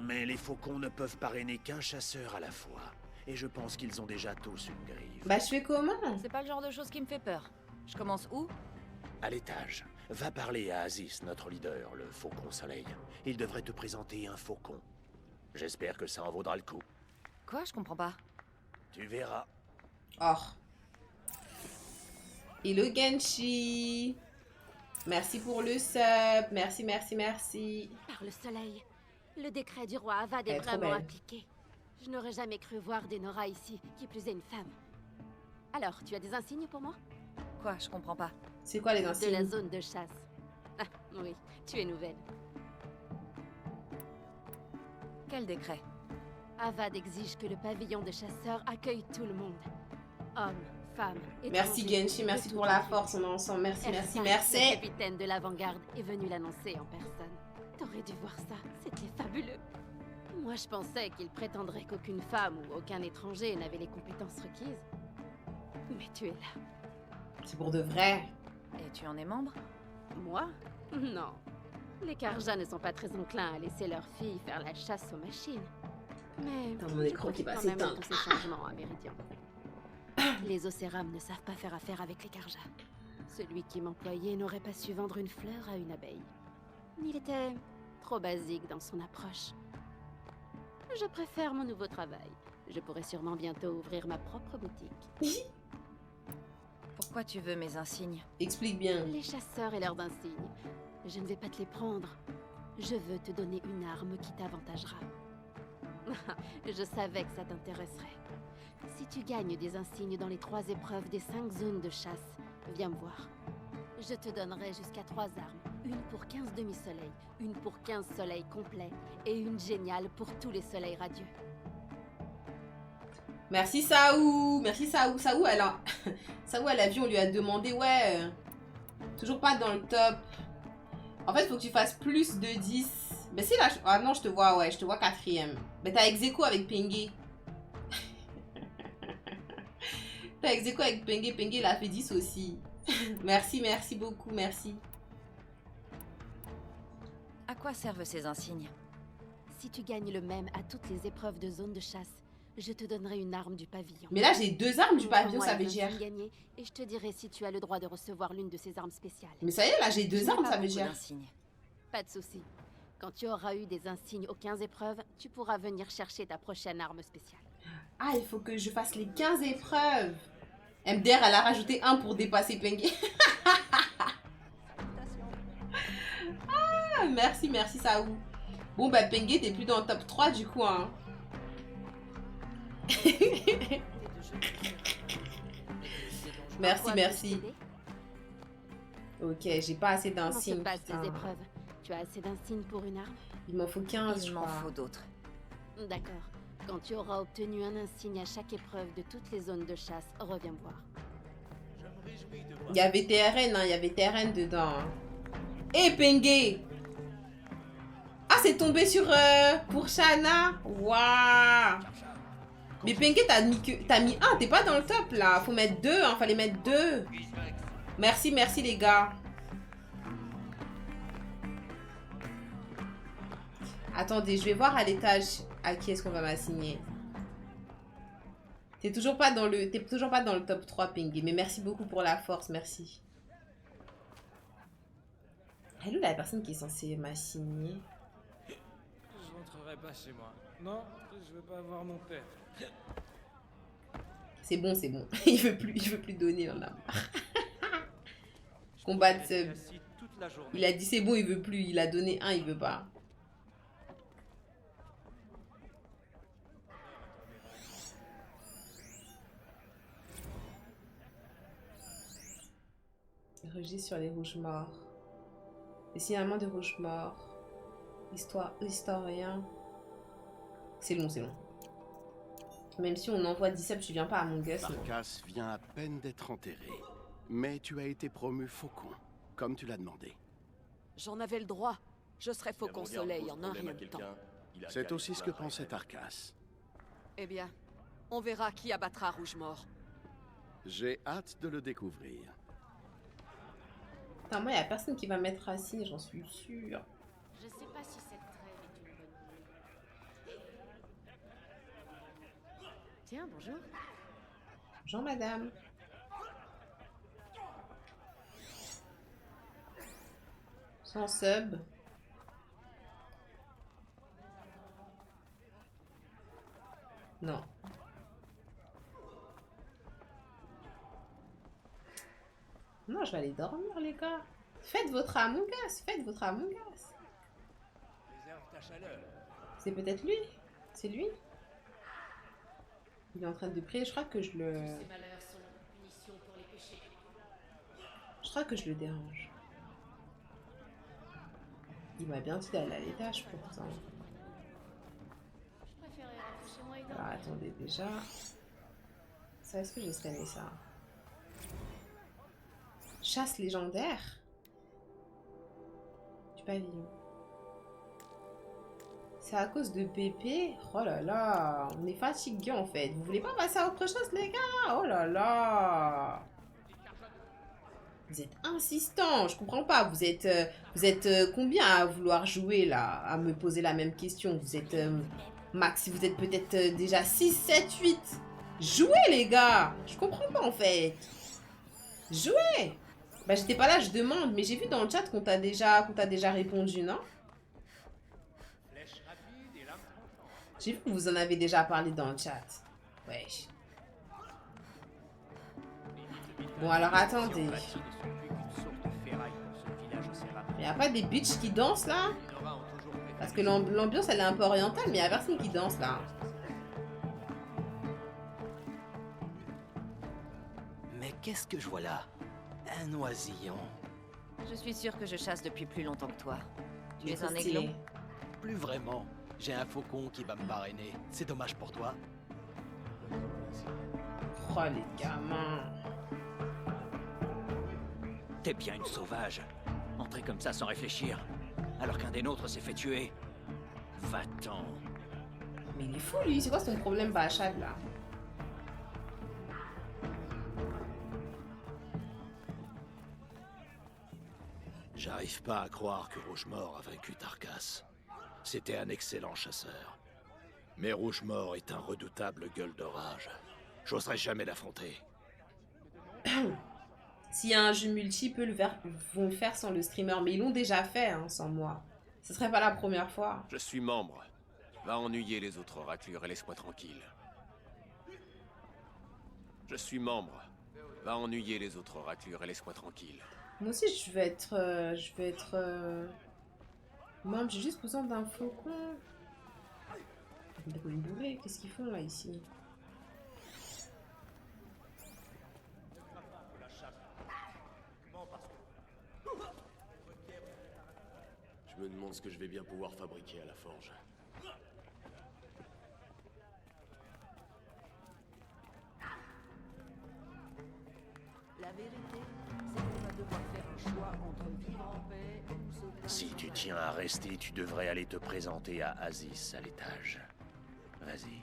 mais les faucons ne peuvent parrainer qu'un chasseur à la fois. Et je pense qu'ils ont déjà tous une grive. Bah, je fais comment? C'est pas le genre de chose qui me fait peur. Je commence où? À l'étage, va parler à Aziz, notre leader, le Faucon Soleil. Il devrait te présenter un faucon. J'espère que ça en vaudra le coup. Quoi? Je comprends pas. Tu verras. Oh. Hello Genshi. Merci pour le sub. Merci, merci, merci. Par le soleil, le décret du roi Avad Elle est est trop vraiment belle. appliqué. Je n'aurais jamais cru voir des Nora ici, qui plus est une femme. Alors, tu as des insignes pour moi? Quoi? Je comprends pas. C'est quoi les De la insignes? zone de chasse. Ah, oui, tu es nouvelle. Quel décret? Avad exige que le pavillon de chasseurs accueille tout le monde. Hommes, femmes, Merci étrangers, Genshi, de merci toute pour la nature. force, on est ensemble. Merci, merci, Ersan, merci. le capitaine de l'avant-garde, est venu l'annoncer en personne. T'aurais dû voir ça, c'était fabuleux. Moi, je pensais qu'il prétendrait qu'aucune femme ou aucun étranger n'avait les compétences requises. Mais tu es là. C'est pour de vrai. Et tu en es membre? Moi? Non. Les Karja ne sont pas très enclins à laisser leurs filles faire la chasse aux machines. Mais Dans mon je écran qui profite va quand même de s'éteindre. tous ces changements à Méridian. Les Océram ne savent pas faire affaire avec les Karja. Celui qui m'employait n'aurait pas su vendre une fleur à une abeille. Il était trop basique dans son approche. Je préfère mon nouveau travail. Je pourrais sûrement bientôt ouvrir ma propre boutique. Pourquoi tu veux mes insignes? Explique bien. Les chasseurs et leurs insignes. Je ne vais pas te les prendre. Je veux te donner une arme qui t'avantagera. Je savais que ça t'intéresserait. Si tu gagnes des insignes dans les 3 épreuves des 5 zones de chasse, viens me voir. Je te donnerai jusqu'à 3 armes. Une pour 15 demi-soleils, une pour 15 soleils complets, et une géniale pour tous les soleils radieux. Merci Saou. Merci Saou. Saou, elle a... Saou, elle a vu, on lui a demandé, ouais, toujours pas dans le top. En fait, il faut que tu fasses plus de 10. Mais si là, ah non, je te vois, ouais, je te vois 4ème. Mais t'as ex-aequo avec Pengue. T'as ex-aequo avec Pengue. Pengue, il a fait 10 aussi. Merci, merci beaucoup, merci. À quoi servent ces insignes? Si tu gagnes le même à toutes les épreuves de zone de chasse, je te donnerai une arme du pavillon. Mais là, j'ai 2 armes du pavillon, Montre-moi ça veut les dire. insignes gagnés, et je te dirai si tu as le droit de recevoir l'une de ces armes spéciales. Mais ça y est, là, j'ai 2 Je n'ai armes, pas ça veut beaucoup dire. d'insignes. Pas de souci. Quand tu auras eu des insignes aux 15 épreuves, tu pourras venir chercher ta prochaine arme spéciale. Ah, il faut que je fasse les 15 épreuves. MDR, elle a rajouté 1 pour dépasser Pengue. Ah, merci, merci Saou. Bon, bah, Pengue, t'es plus dans le top 3 du coup, hein. Merci, Quoi, merci. peux-je t'aider? Ok, j'ai pas assez Comment se d'insignes. passent putain. tes épreuves? Tu as assez d'insignes pour une arme? Il m'en faut 15, je Il m'en crois. faut d'autres. D'accord. Quand tu auras obtenu un insigne à chaque épreuve de toutes les zones de chasse, reviens me voir. Il y avait TRN, hein, il y avait TRN dedans. Hein. Et Pengue! Ah, c'est tombé sur... pour Shana. Waouh! Mais Pengue, t'as mis 1, t'es pas dans le top, là. Faut mettre 2, hein, fallait mettre 2. Merci, merci, les gars. Attendez, je vais voir à l'étage à qui est-ce qu'on va m'assigner. T'es toujours pas dans le top 3, Pengue. Mais merci beaucoup pour la force, merci. Elle est où la personne qui est censée m'assigner? Je rentrerai pas chez moi. Non, je veux pas voir mon père. C'est bon, c'est bon. Il veut plus donner, on a marre. Combat sub. Il a dit c'est bon, il veut plus. Il a donné 1, il veut pas. Registre sur les rouges morts. Les signalements des rouges morts. Historien. C'est long, c'est long. Même si on envoie Dissep, tu viens pas à mon Us. Tarkas vient à peine d'être enterré. Mais tu as été promu faucon, comme tu l'as demandé. J'en avais le droit. Je serai faucon soleil en un rien de temps. C'est aussi ce que pensait Tarkas. Eh bien, on verra qui abattra Rougemort. J'ai hâte de le découvrir. Putain, moi, y a personne qui va mettre Racine, j'en suis sûre. Je sais pas si cette trêve est une bonne idée. Tiens, bonjour. Bonjour, madame. Sans sub. Non. Non, je vais aller dormir, les gars. Faites votre Among Us, faites votre Among Us. Réserve ta chaleur. C'est peut-être lui. C'est lui. Il est en train de prier. Je crois que je le... Ces malheurs sont une punition pour les péchés. Je crois que je le dérange. Il m'a bien dit d'aller à l'étage pourtant. Je préférais rentrer chez moi et dormir. Alors attendez déjà. Ça, est-ce que j'ai scanné ça? Chasse légendaire du pavillon. C'est à cause de Pépé. Oh là là, on est fatigué en fait. Vous voulez pas passer à autre chose, les gars? Oh là là. Vous êtes insistant, je comprends pas. Vous êtes combien à vouloir jouer là? À me poser la même question. Vous êtes max, vous êtes peut-être déjà 6, 7, 8. Jouez les gars. Je comprends pas en fait. Jouez. Bah j'étais pas là, je demande. Mais j'ai vu dans le chat qu'on t'a déjà répondu, non? J'ai vu que vous en avez déjà parlé dans le chat. Wesh. Bon alors attendez. Il n'y a pas des bitches qui dansent là? Parce que l'ambiance elle est un peu orientale, mais il n'y a personne qui danse là. Mais qu'est-ce que je vois là? Un oisillon. Je suis sûre que je chasse depuis plus longtemps que toi. Tu es trop un stylé. aiglon? Plus vraiment. J'ai un faucon qui va me parrainer. C'est dommage pour toi. Oh les gamins. T'es bien une sauvage. Entrer comme ça sans réfléchir. Alors qu'un des nôtres s'est fait tuer. Va-t'en. Mais il est fou lui, c'est quoi son problème Bachad là? J'arrive pas à croire que Rougemort a vaincu Tarkas. C'était un excellent chasseur. Mais Rougemort est un redoutable gueule d'orage. J'oserais jamais l'affronter. S'il y a un jeu multi, vont le faire sans le streamer. Mais ils l'ont déjà fait hein, sans moi. Ce serait pas la première fois. Je suis membre. Va ennuyer les autres raclures et laisse-moi tranquille. Je suis membre. Va ennuyer les autres raclures et laisse-moi tranquille. Moi aussi, je vais être... Membre, j'ai juste besoin d'un faucon. Qu'est-ce qu'ils font là, ici? Je me demande ce que je vais bien pouvoir fabriquer à la forge. La vérité, c'est qu'on va devoir faire un choix entre vivre en paix ou sauver la Si tu tiens à rester, tu devrais aller te présenter à Aziz à l'étage. Vas-y.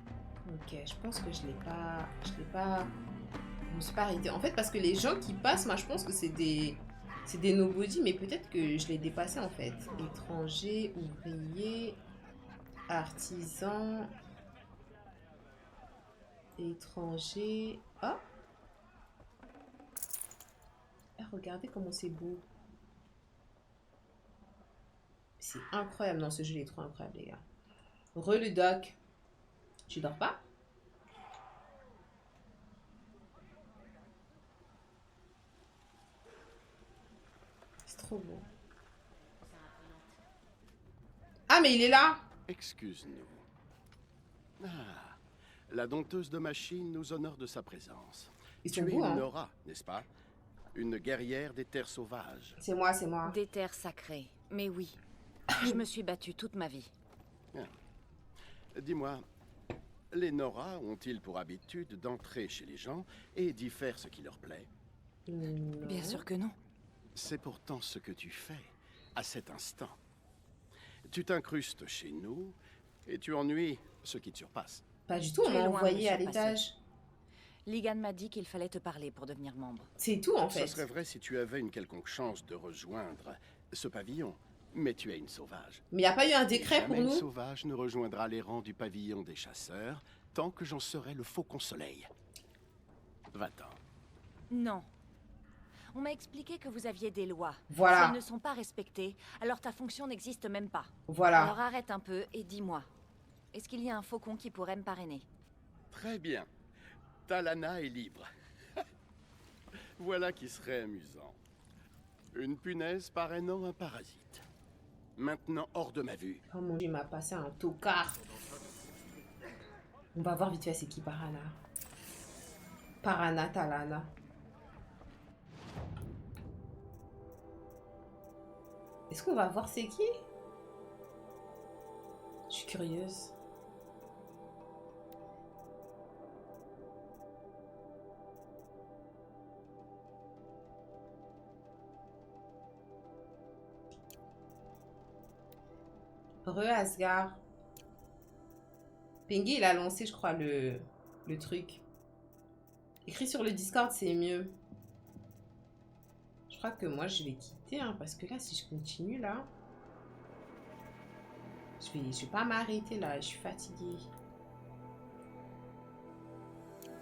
Ok, je pense que je me suis pas arrêtée. En fait, parce que les gens qui passent, moi je pense que c'est des nobody, mais peut-être que je l'ai dépassé en fait. Étranger, ouvrier, artisan, étranger. Oh! Ah, regardez comment c'est beau. C'est incroyable. Non, ce jeu il est trop incroyable, les gars. Le doc. Tu dors pas? C'est trop beau. Ah, mais il est là! Excuse-nous. Ah, la dompteuse de machines nous honore de sa présence. Ils Tu sont es beaux, hein? une aura, n'est-ce pas? Une guerrière des terres sauvages. C'est moi, c'est moi. Des terres sacrées. Mais oui, je me suis battue toute ma vie. Bien. Dis-moi, les Nora ont-ils pour habitude d'entrer chez les gens et d'y faire ce qui leur plaît? Bien sûr que non. C'est pourtant ce que tu fais à cet instant. Tu t'incrustes chez nous et tu ennuies ceux qui te surpassent. Pas du tout, on m'a envoyé à l'étage. Ligan m'a dit qu'il fallait te parler pour devenir membre. C'est tout en fait. Ce serait vrai si tu avais une quelconque chance de rejoindre ce pavillon. Mais tu es une sauvage. Mais il n'y a pas eu un décret pour Jamais nous? une sauvage ne rejoindra les rangs du pavillon des chasseurs tant que j'en serai le faucon soleil. Va-t'en. Non. On m'a expliqué que vous aviez des lois. Voilà. Si elles ne sont pas respectées, alors ta fonction n'existe même pas. Voilà. Alors arrête un peu et dis-moi. Est-ce qu'il y a un faucon qui pourrait me parrainer? Très bien. Talana est libre. Voilà qui serait amusant. Une punaise parrainant un parasite. Maintenant hors de ma vue. Oh mon dieu, il m'a passé un tocard. On va voir vite fait c'est qui Parana. Parana, Talana. Est-ce qu'on va voir c'est qui? Je suis curieuse. Asgard. Pengy, il a lancé, je crois, le truc. Écrit sur le Discord, c'est mieux. Je crois que moi, je vais quitter, hein, parce que là, si je continue, là... Je vais pas m'arrêter, là. Je suis fatiguée.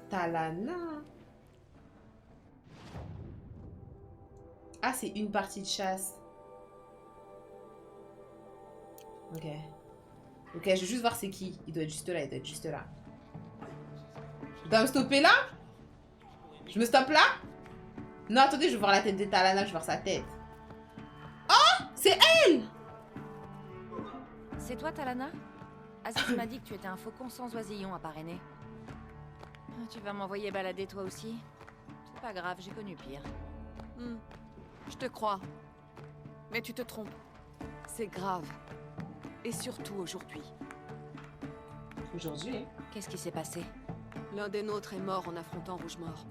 Talana. Ah, c'est une partie de chasse. Ok. Ok, je vais juste voir c'est qui. Il doit être juste là, il doit être juste là. Je dois me stopper là? Je me stoppe là? Non, attendez, je vais voir la tête de Talana, je vais voir sa tête. Oh! C'est elle! C'est toi, Talana? Aziz m'a dit que tu étais un faucon sans oisillon à parrainer. Tu vas m'envoyer balader toi aussi? C'est pas grave, j'ai connu pire. Je te crois. Mais tu te trompes. C'est grave. Et surtout aujourd'hui. Aujourd'hui? Qu'est-ce qui s'est passé? L'un des nôtres est mort en affrontant Rougemort.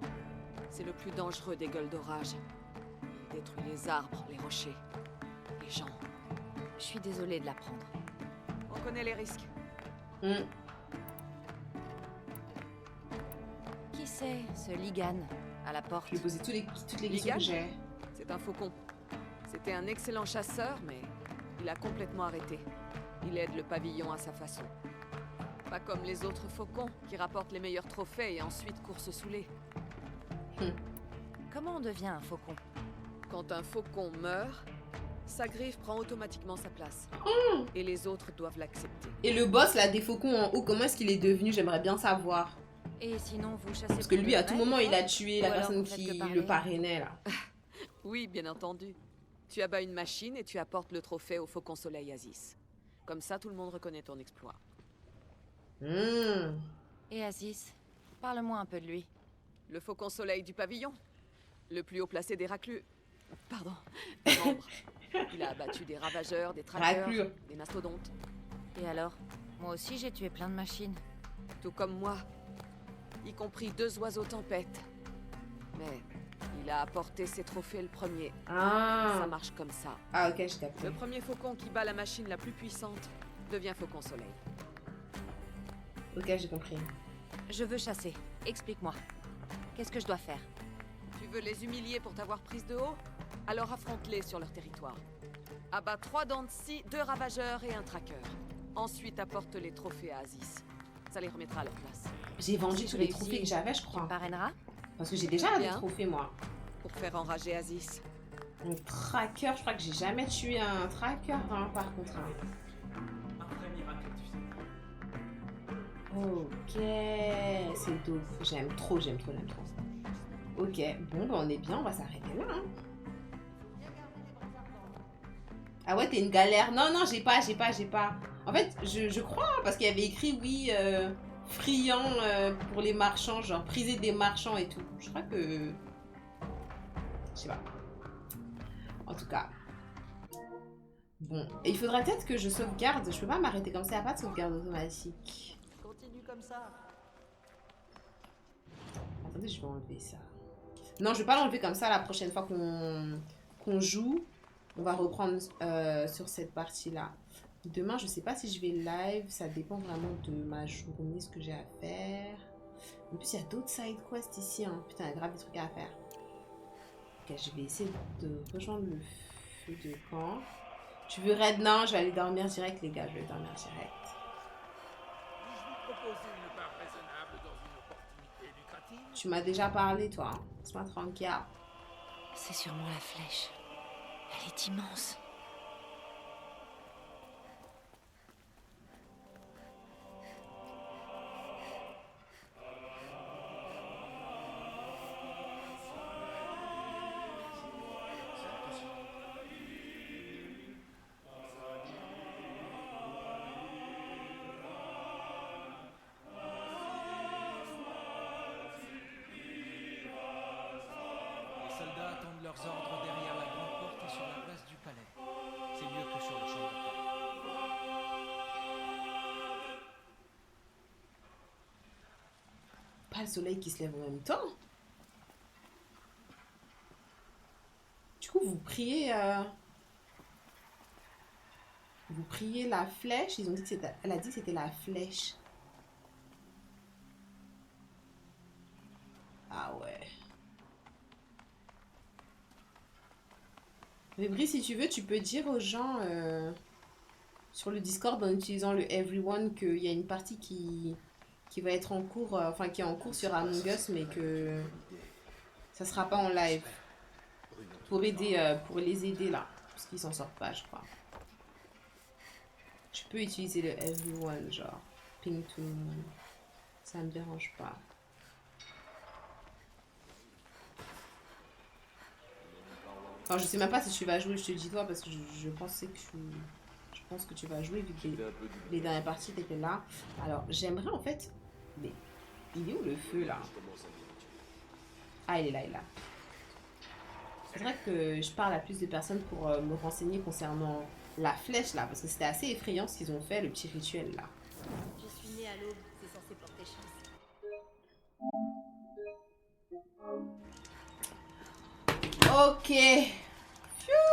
C'est le plus dangereux des gueules d'orage. Il détruit les arbres, les rochers, les gens. Je suis désolée de l'apprendre. On connaît les risques. Qui c'est, ce Ligan, à la porte? Je lui ai posé toutes les questions que j'ai. C'est un faucon. C'était un excellent chasseur, mais il a complètement arrêté. Il aide le pavillon à sa façon. Pas comme les autres faucons, qui rapportent les meilleurs trophées et ensuite courent se saouler. Comment on devient un faucon? Quand un faucon meurt, sa griffe prend automatiquement sa place. Et les autres doivent l'accepter. Et le boss, là, des faucons en haut, comment est-ce qu'il est devenu? J'aimerais bien savoir. Et sinon, vous chassez... Parce que lui, à tout moment, il a tué la personne qui le parrainait, là. Oui, bien entendu. Tu abats une machine et tu apportes le trophée au Faucon Soleil Aziz. Comme ça, tout le monde reconnaît ton exploit. Et Aziz, parle-moi un peu de lui. Le Faucon Soleil du pavillon. Le plus haut placé des raclus. Pardon, des membres. Il a abattu des ravageurs, des traqueurs, des mastodontes. Et alors? Moi aussi, j'ai tué plein de machines. Tout comme moi. Y compris 2 oiseaux tempêtes. Mais il a apporté ses trophées le premier. Ça marche comme ça. Ah ok, je capte. Le premier faucon qui bat la machine la plus puissante devient Faucon Soleil. Ok, j'ai compris. Je veux chasser. Explique-moi. Qu'est-ce que je dois faire? Tu veux les humilier pour t'avoir prise de haut? Alors affronte-les sur leur territoire. Abat 3 dents de scie, 2 ravageurs et un traqueur. Ensuite apporte les trophées à Aziz. Ça les remettra à leur place. J'ai vendu tous les trophées que j'avais, je crois. Tu me parraineras? Parce que j'ai déjà des trophées, moi. Pour faire enrager Aziz. Un tracker, je crois que j'ai jamais tué un tracker, hein, par contre. Un vrai miracle, tu sais. Ok, c'est dope. J'aime trop, j'aime trop, j'aime trop. Ok, bon, bah on est bien, on va s'arrêter là. Hein. Ah ouais, t'es une galère. Non, non, j'ai pas. En fait, je crois, hein, parce qu'il y avait écrit, oui, friand pour les marchands, genre prisé des marchands et tout. Je crois que Je sais pas. En tout cas. Bon, et il faudrait peut-être que je sauvegarde. Je peux pas m'arrêter comme ça, il n'y a pas de sauvegarde automatique. Continue comme ça. Attendez, je vais enlever ça. Non, je vais pas l'enlever comme ça la prochaine fois qu'on joue. On va reprendre sur cette partie-là. Demain, je sais pas si je vais live. Ça dépend vraiment de ma journée, ce que j'ai à faire. En plus, il y a d'autres side quests ici. Hein. Putain, il y a grave des trucs à faire. Ok, je vais essayer de rejoindre le feu de camp. Tu veux raid? Non, je vais aller dormir direct, les gars. Je vais dormir direct. Tu m'as déjà parlé, toi. Hein. Laisse-moi tranquille. C'est sûrement la flèche. Elle est immense. Leurs ordres derrière la grande porte et sur la place du palais. C'est mieux que sur le champ de bataille. Pas le soleil qui se lève en même temps. Du coup, vous priez la flèche. Ils ont dit que c'était... Elle a dit que c'était la flèche. Ah ouais. Mais Brie, si tu veux, tu peux dire aux gens sur le Discord en utilisant le Everyone qu'il y a une partie qui va être en cours, enfin qui est en cours sur Among Us, mais que ça sera pas en live. Pour aider, pour les aider là, parce qu'ils s'en sortent pas, je crois. Je peux utiliser le Everyone, genre ping tout le monde. Ça me dérange pas. Alors, je sais même pas si tu vas jouer, je te dis toi, parce que je pense que tu vas jouer vu que les dernières parties t'étais là. Alors, j'aimerais en fait... Mais il est où le feu là? Ah, il est là, il est là. C'est vrai que je parle à plus de personnes pour me renseigner concernant la flèche là, parce que c'était assez effrayant ce qu'ils ont fait, le petit rituel là. Je suis née à l'aube, c'est censé porter chance. Ok. Phew.